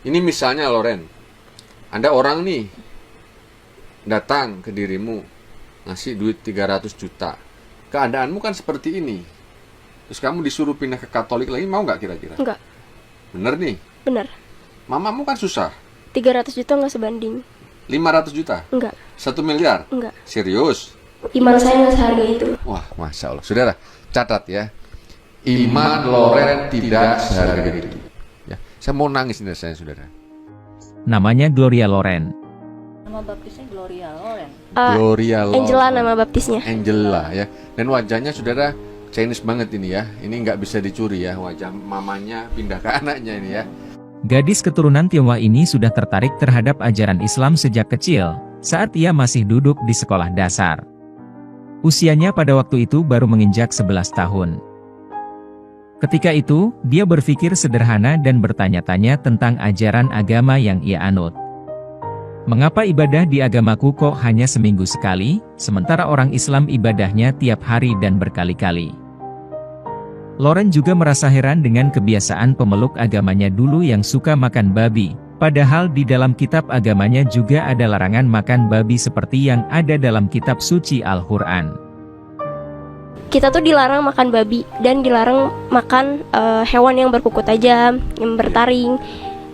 Ini misalnya Loren, ada orang nih datang ke dirimu ngasih duit 300 juta. Keadaanmu kan seperti ini. Terus kamu disuruh pindah ke Katolik lagi, mau nggak kira-kira? Enggak. Bener nih. Bener. Mamamu kan susah. 300 juta nggak sebanding. 500 juta? Enggak. 1 miliar? Enggak. Serius? Iman saya nggak seharga itu. Wah, Masya Allah. Saudara, catat ya. Iman Loren tidak seharga itu. Ya, saya mau nangis nih saya, saudara. Namanya Gloria Loren. Nama baptisnya Gloria Loren. Gloria Loren. Angela nama baptisnya. Angela ya. Dan wajahnya saudara Chinese banget ini ya. Ini nggak bisa dicuri ya. Wajah mamanya pindah ke anaknya ini ya. Gadis keturunan Tionghoa ini sudah tertarik terhadap ajaran Islam sejak kecil, saat ia masih duduk di sekolah dasar. Usianya pada waktu itu baru menginjak 11 tahun. Ketika itu, dia berpikir sederhana dan bertanya-tanya tentang ajaran agama yang ia anut. Mengapa ibadah di agamaku kok hanya seminggu sekali, sementara orang Islam ibadahnya tiap hari dan berkali-kali? Loren juga merasa heran dengan kebiasaan pemeluk agamanya dulu yang suka makan babi, padahal di dalam kitab agamanya juga ada larangan makan babi seperti yang ada dalam kitab suci Al-Quran. Kita tuh dilarang makan babi dan dilarang makan hewan yang berkuku tajam, yang bertaring.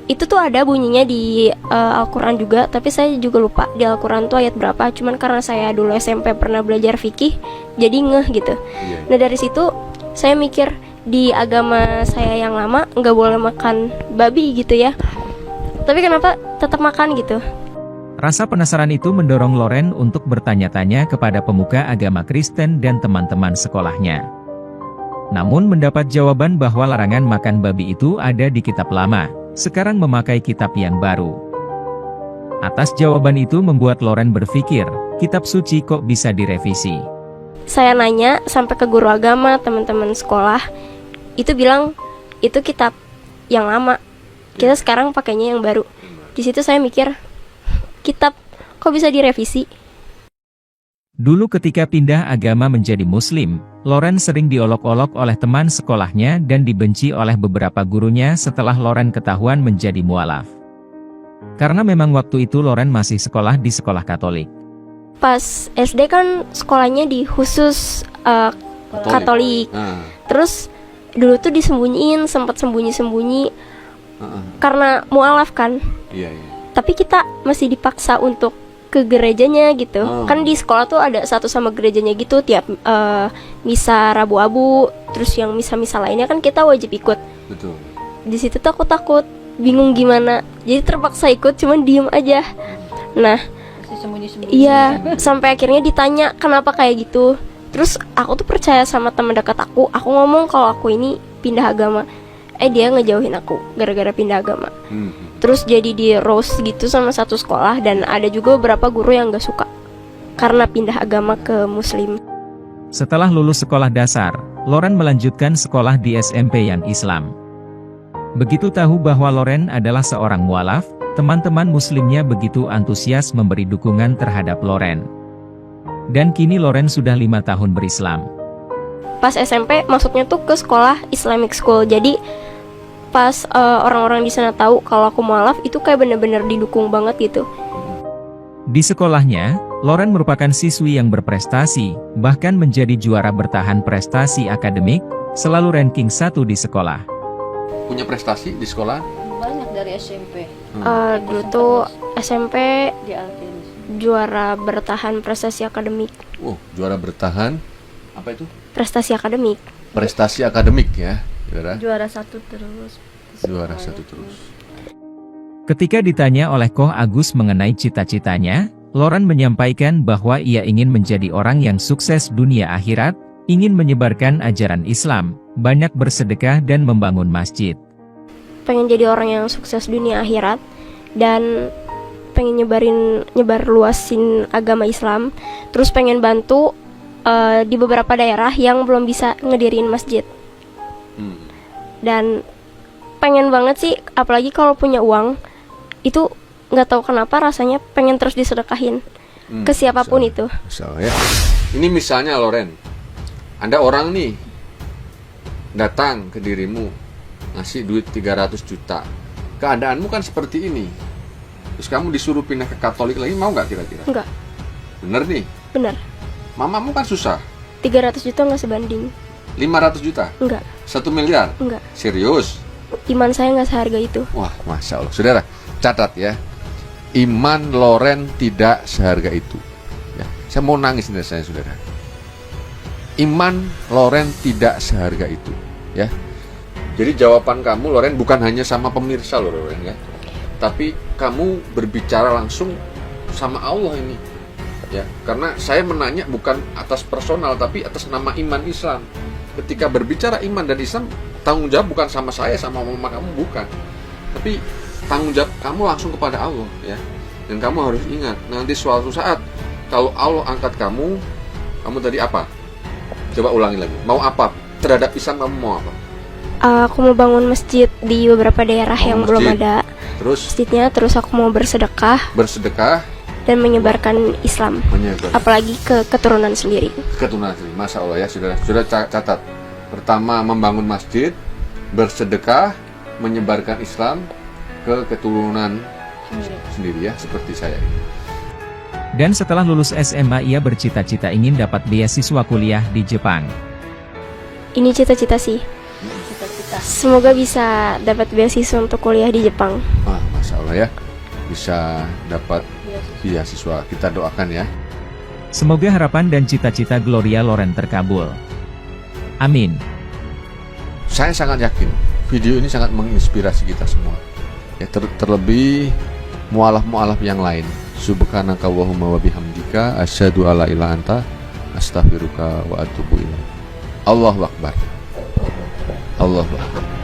Itu tuh ada bunyinya di Al-Quran juga, tapi saya juga lupa di Al-Quran tuh ayat berapa. Cuman karena saya dulu SMP pernah belajar fikih, jadi ngeh gitu. Nah dari situ saya mikir di agama saya yang lama nggak boleh makan babi gitu ya. Tapi kenapa tetap makan gitu? Rasa penasaran itu mendorong Loren untuk bertanya-tanya kepada pemuka agama Kristen dan teman-teman sekolahnya. Namun mendapat jawaban bahwa larangan makan babi itu ada di kitab lama, sekarang memakai kitab yang baru. Atas jawaban itu membuat Loren berpikir, kitab suci kok bisa direvisi? Saya nanya sampai ke guru agama, teman-teman sekolah, itu bilang itu kitab yang lama. Kita sekarang pakainya yang baru. Di situ saya mikir, kitab kok bisa direvisi? Dulu ketika pindah agama menjadi Muslim, Loren sering diolok-olok oleh teman sekolahnya dan dibenci oleh beberapa gurunya setelah Loren ketahuan menjadi mualaf. Karena memang waktu itu Loren masih sekolah di sekolah Katolik. Pas SD kan sekolahnya di khusus Katolik. Terus dulu tuh disembunyiin, sempat sembunyi-sembunyi karena mualaf kan. Iya. Tapi kita masih dipaksa untuk ke gerejanya gitu. Kan di sekolah tuh ada satu sama gerejanya gitu. Tiap misa Rabu Abu, terus yang misa-misa lainnya kan kita wajib ikut. Betul. Di situ tuh aku takut, bingung gimana. Jadi terpaksa ikut, cuman diem aja. Nah, Sembunyi-sembunyi. iya, sampai akhirnya ditanya kenapa kayak gitu. Terus aku tuh percaya sama teman dekat aku. Aku ngomong kalau aku ini pindah agama. Dia ngejauhin aku gara-gara pindah agama. Terus jadi di roast gitu sama satu sekolah. Dan ada juga beberapa guru yang gak suka karena pindah agama ke Muslim. Setelah lulus sekolah dasar, Loren melanjutkan sekolah di SMP yang Islam. Begitu tahu bahwa Loren adalah seorang mualaf, teman-teman Muslimnya begitu antusias memberi dukungan terhadap Loren. Dan kini Loren sudah 5 tahun berislam. Pas SMP masuknya tuh ke sekolah Islamic School. Jadi pas orang-orang di sana tahu kalau aku mualaf, itu kayak bener-bener didukung banget gitu. Di sekolahnya, Loren merupakan siswi yang berprestasi, bahkan menjadi juara bertahan prestasi akademik, selalu ranking 1 di sekolah. Punya prestasi di sekolah? Banyak dari SMP. Dulu tuh SMP Di Alkiris. juara bertahan prestasi akademik. Juara bertahan. Apa itu? Prestasi akademik. Prestasi akademik ya, saudara. Juara 1 terus. Juara 1 terus. Ketika ditanya oleh Koh Agus mengenai cita-citanya, Loren menyampaikan bahwa ia ingin menjadi orang yang sukses dunia akhirat, ingin menyebarkan ajaran Islam, banyak bersedekah dan membangun masjid. Pengen jadi orang yang sukses dunia akhirat dan pengen nyebar luasin agama Islam. Terus pengen bantu di beberapa daerah yang belum bisa ngedirin masjid. Dan pengen banget sih, apalagi kalau punya uang, itu nggak tahu kenapa rasanya pengen terus disedekahin ke siapapun itu. Misalnya, ini misalnya Loren, ada orang nih datang ke dirimu ngasih duit 300 juta. keadaanmu kan seperti ini. Terus kamu disuruh pindah ke Katolik lagi, mau nggak kira-kira? Enggak, Bener nih, benar. mamamu kan susah. 300 juta nggak sebanding. 500 juta? Enggak, 1 miliar? enggak. Serius? Iman saya nggak seharga itu. Wah, Masya Allah. Saudara, catat ya. Iman Loren tidak seharga itu. Ya, saya mau nangis nih saya, saudara. Iman Loren tidak seharga itu. Ya. Jadi jawaban kamu, Loren, bukan hanya sama pemirsa loh, Loren, ya. Tapi kamu berbicara langsung sama Allah ini. Ya, karena saya menanya bukan atas personal, tapi atas nama iman Islam. Ketika berbicara iman dan Islam, tanggung jawab bukan sama saya, sama mama kamu, bukan. Tapi tanggung jawab kamu langsung kepada Allah, ya. Dan kamu harus ingat, nanti suatu saat kalau Allah angkat kamu tadi apa? Coba ulangi lagi. Mau apa? Terhadap Islam kamu mau apa? Aku mau bangun masjid di beberapa daerah yang belum masjid. ada Terus masjidnya. Terus aku mau bersedekah bersedekah, dan menyebarkan Islam, menyebar apalagi ke keturunan sendiri. keturunan. Masya Allah ya, sudah catat. Pertama, membangun masjid, bersedekah, menyebarkan Islam ke keturunan sendiri ya, seperti saya ini. Dan setelah lulus SMA ia bercita-cita ingin dapat beasiswa kuliah di Jepang. Ini cita-cita sih. Cita-cita. Semoga bisa dapat beasiswa untuk kuliah di Jepang. Wah, Masya Allah ya, bisa dapat beasiswa. Kita doakan ya. Semoga harapan dan cita-cita Gloria Loren terkabul. Amin. Saya sangat yakin video ini sangat menginspirasi kita semua. Ya, terlebih mualaf-mualaf yang lain. Subhanaka Allahumma wa bihamdika asyhadu alla ilaha anta astaghfiruka wa atubu ilaik. Allahu akbar. Allahu akbar.